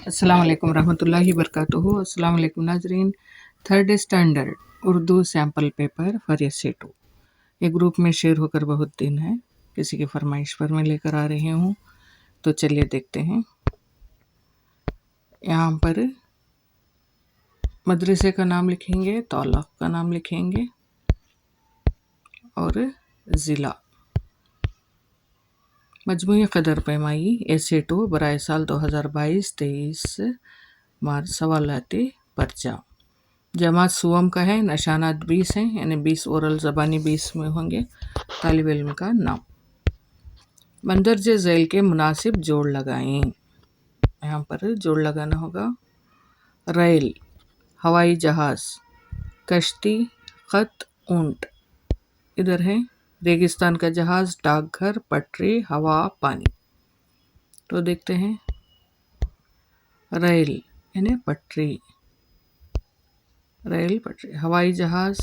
अस्सलाम वालेकुम रहमतुल्लाहि वबरकातुहू। अस्सलाम वालेकुम नाजरीन। Third standard Urdu sample paper for essay 2 ये ग्रुप में शेयर होकर बहुत दिन है, किसी की फरमाइश पर मैं लेकर आ रही हूँ, तो चलिए देखते हैं। यहाँ पर मदरसे का नाम लिखेंगे, ताल्लुक़ का नाम लिखेंगे और ज़िला। मजमूई क़दर पैमाई एस्से 2 बराए साल 2022-23 मार्च सवालाती पर्चा। जमात सुवम का है, नशानात 20 हैं, यानी 20 ओरल ज़बानी 20 में होंगे। तालिब इल्म का नाम। मंदरजे ज़ैल के मुनासिब जोड़ लगाएं। यहाँ पर जोड़ लगाना होगा। रेल, हवाई जहाज़, कश्ती, ख़त, ऊँट। इधर है रेगिस्तान का जहाज़, डाकघर, पटरी, हवा, पानी। तो देखते हैं। रेल यानी पटरी, रेल पटरी। हवाई जहाज़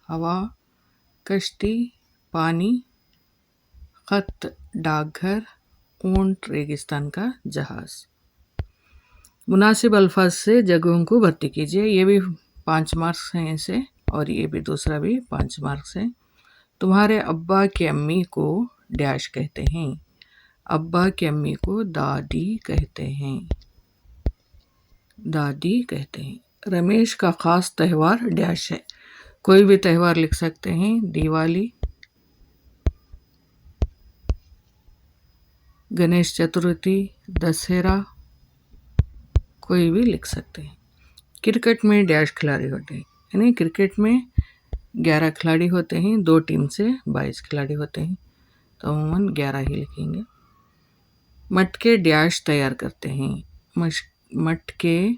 हवा, कश्ती पानी, ख़त डाकघर, ऊँट रेगिस्तान का जहाज़। मुनासिब अल्फाज से जगहों को भर्ती कीजिए। ये भी 5 मार्क्स हैं ऐसे, और ये भी दूसरा भी 5 मार्क्स है। तुम्हारे अब्बा की अम्मी को डैश कहते हैं। अब्बा की अम्मी को दादी कहते हैं, दादी कहते हैं। रमेश का ख़ास त्यौहार डैश है। कोई भी त्यौहार लिख सकते हैं। दिवाली, गणेश चतुर्थी, दशहरा, कोई भी लिख सकते हैं। क्रिकेट में डैश खिलाड़ी होते हैं, यानी क्रिकेट में 11 खिलाड़ी होते हैं, 2 टीम से 22 खिलाड़ी होते हैं, तो अमूमन 11 ही लिखेंगे। मटके डैश तैयार करते हैं। मटके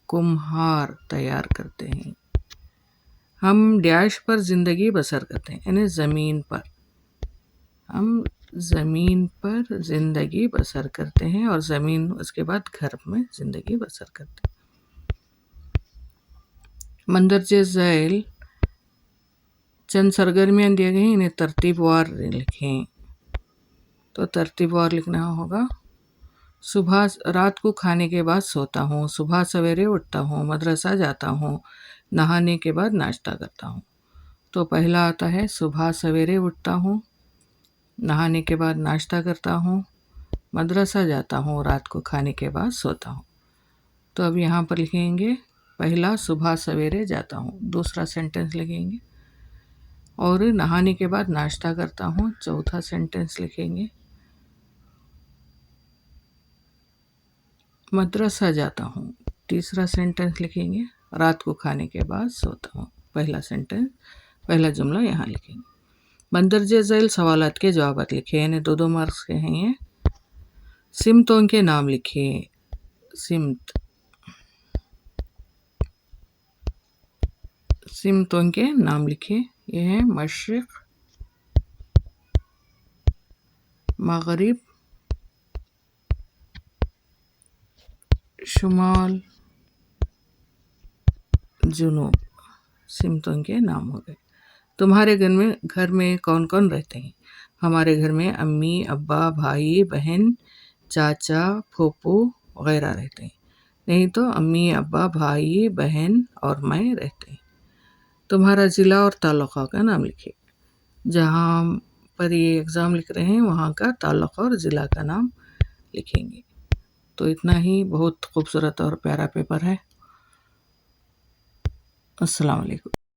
कुम्हार तैयार करते हैं। हम डैश पर ज़िंदगी बसर करते हैं, यानी ज़मीन पर। हम ज़मीन पर ज़िंदगी बसर करते हैं, और ज़मीन उसके बाद घर में ज़िंदगी बसर करते हैं। मंदरजे ज़ैल चंद सरगर्मियाँ दिए गए हैं, इन्हें तरतीबवार लिखें। तो तरतीबवार लिखना होगा। सुबह रात को खाने के बाद सोता हूँ, सुबह सवेरे उठता हूँ, मदरसा जाता हूँ, नहाने के बाद नाश्ता करता हूँ। तो पहला आता है सुबह सवेरे उठता हूँ, नहाने के बाद नाश्ता करता हूँ, मदरसा जाता हूँ, रात को खाने के बाद सोता हूँ। तो अब यहाँ पर लिखेंगे पहला सुबह सवेरे जाता हूँ, दूसरा सेंटेंस लिखेंगे। और नहाने के बाद नाश्ता करता हूँ, चौथा सेंटेंस लिखेंगे। मदरसा जाता हूँ, तीसरा सेंटेंस लिखेंगे। रात को खाने के बाद सोता हूँ, पहला सेंटेंस, पहला जुमला यहाँ लिखेंगे। मंदरजे ज़ैल सवालात के जवाबात लिखे, यानी 2-2 मार्क्स के हैं ये। सिमतों के नाम लिखिए। सिमत, सिमतों के नाम लिखिए। ये है मशरिक़, मग़रिब, शुमाल, जुनूब। सिमतों के नाम हो गए। तुम्हारे घर में कौन कौन रहते हैं? हमारे घर में अम्मी, अब्बा, भाई, बहन, चाचा, फूफू वगैरह रहते हैं। नहीं तो अम्मी, अब्बा, भाई, बहन और मैं रहते हैं। तुम्हारा ज़िला और ताल्लुक़ा का नाम लिखिए। जहाँ पर ये एग्ज़ाम लिख रहे हैं वहाँ का ताल्लुक़ और ज़िला का नाम लिखेंगे। तो इतना ही, बहुत खूबसूरत और प्यारा पेपर है। अस्सलाम वालेकुम।